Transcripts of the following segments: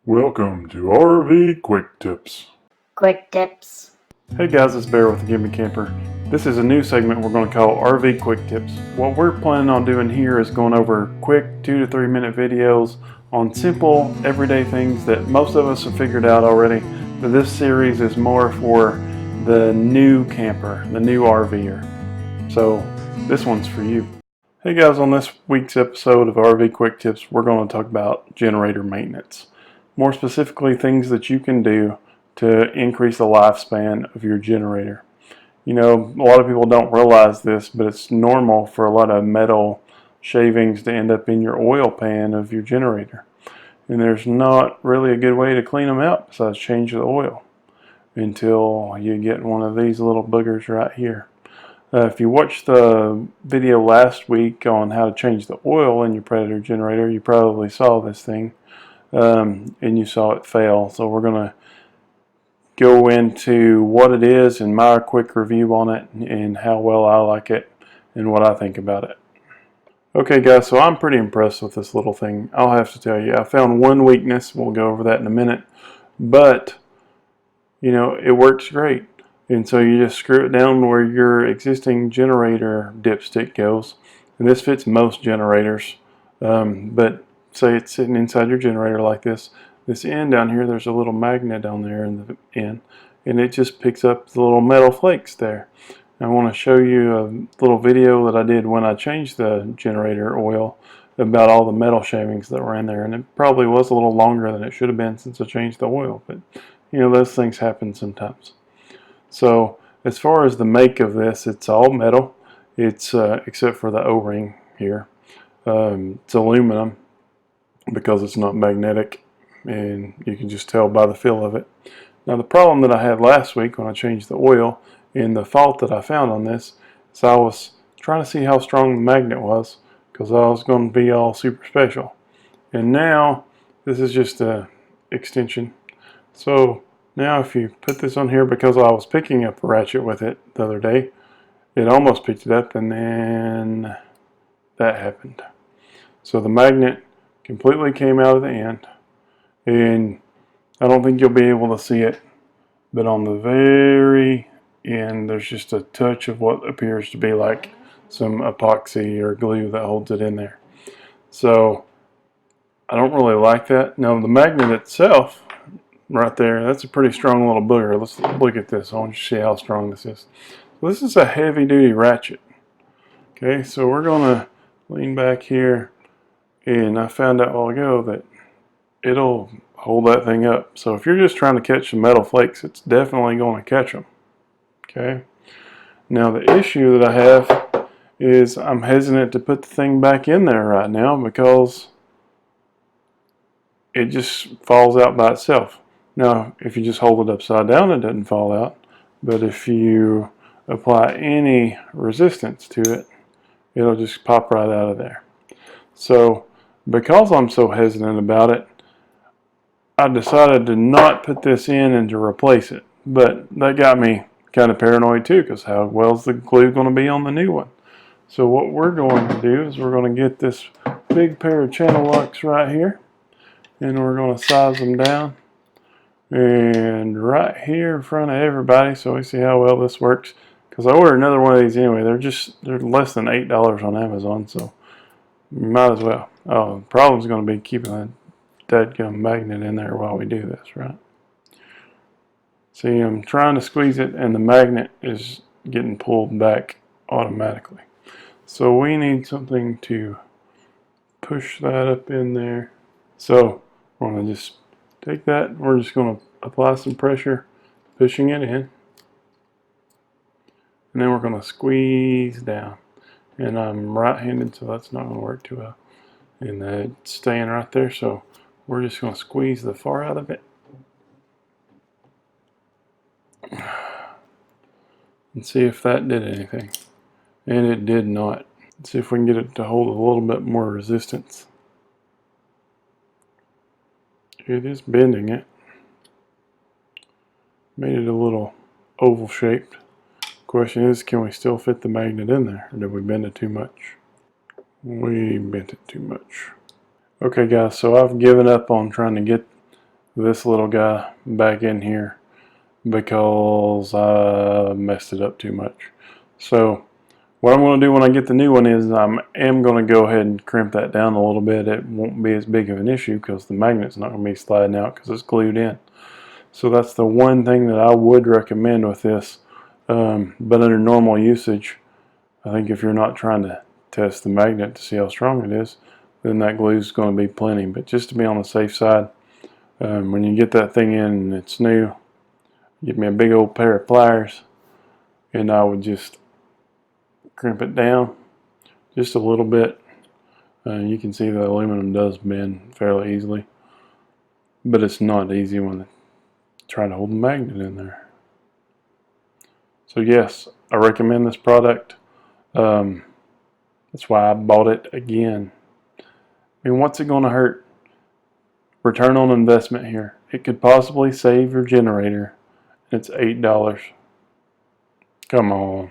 Welcome to RV Quick Tips. Quick tips. Hey guys, it's Bear with the Gimme Camper. This is a new segment we're going to call RV Quick Tips. What we're planning on doing here is going over quick 2 to 3 minute videos on simple, everyday things that most of us have figured out already. But this series is more for the new camper, the new RVer. So this one's for you. Hey guys, on this week's episode of RV Quick Tips, we're going to talk about generator maintenance. More specifically, things that you can do to increase the lifespan of your generator. You know, a lot of people don't realize this, but it's normal for a lot of metal shavings to end up in your oil pan of your generator. And there's not really a good way to clean them out besides change the oil until you get one of these little boogers right here. If you watched the video last week on how to change the oil in your Predator generator, you probably saw this thing. And you saw it fail. So we're going to go into what it is and my quick review on it and how well I like it and what I think about it. Okay guys, so I'm pretty impressed with this little thing. I'll have to tell you, I found one weakness. We'll go over that in a minute. But, you know, it works great. And so you just screw it down where your existing generator dipstick goes. And this fits most generators. But say it's sitting inside your generator like this. This end down here, there's a little magnet down there in the end, and it just picks up the little metal flakes there. I want to show you a little video that I did when I changed the generator oil about all the metal shavings that were in there, and it probably was a little longer than it should have been since I changed the oil, but you know, those things happen sometimes. So as far as the make of this, it's all metal. It's except for the O-ring here. It's aluminum, because it's not magnetic, and you can just tell by the feel of it. Now the problem that I had last week when I changed the oil, and the fault that I found on this, is I was trying to see how strong the magnet was, because I was going to be all super special. And now this is just a extension. So now if you put this on here, because I was picking up a ratchet with it the other day, it almost picked it up, and then that happened. So the magnet completely came out of the end, and I don't think you'll be able to see it, but on the very end there's just a touch of what appears to be like some epoxy or glue that holds it in there. So I don't really like that. Now the magnet itself right there, that's a pretty strong little booger. Let's look at this. I want you to see how strong this is. So this is a heavy duty ratchet. Okay, so we're going to lean back here. And I found out a while ago that it'll hold that thing up. So if you're just trying to catch some metal flakes, it's definitely going to catch them. Okay. Now the issue that I have is I'm hesitant to put the thing back in there right now because it just falls out by itself. Now if you just hold it upside down, it doesn't fall out. But if you apply any resistance to it, it'll just pop right out of there. So because I'm so hesitant about it, I decided to not put this in and to replace it. But that got me kind of paranoid too, because how well is the glue going to be on the new one? So what we're going to do is we're going to get this big pair of channel locks right here, and we're going to size them down. And right here in front of everybody, so we see how well this works. Because I ordered another one of these anyway. They're less than $8 on Amazon, so might as well. Oh, the problem's going to be keeping that dadgum magnet in there while we do this, right? See, I'm trying to squeeze it, and the magnet is getting pulled back automatically. So we need something to push that up in there. So we're going to just take that. We're just going to apply some pressure, pushing it in. And then we're going to squeeze down. And I'm right-handed, so that's not going to work too well. And it's staying right there, so we're just going to squeeze the far out of it. And see if that did anything. And it did not. Let's see if we can get it to hold a little bit more resistance. It is bending it. Made it a little oval shaped. Question is, can we still fit the magnet in there, or did we bend it too much? We bent it too much. Okay guys, so I've given up on trying to get this little guy back in here because I messed it up too much. So what I'm going to do when I get the new one is I am going to go ahead and crimp that down a little bit. It won't be as big of an issue because the magnet's not going to be sliding out because it's glued in. So that's the one thing that I would recommend with this. But under normal usage, I think if you're not trying to test the magnet to see how strong it is, then that glue is going to be plenty. But just to be on the safe side, when you get that thing in and it's new, get me a big old pair of pliers and I would just crimp it down just a little bit. You can see the aluminum does bend fairly easily, but it's not easy when trying to hold the magnet in there. So yes, I recommend this product. That's why I bought it again. I mean, what's it going to hurt? Return on investment here. It could possibly save your generator. It's $8. Come on.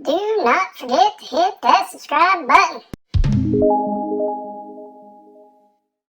Do not forget to hit that subscribe button.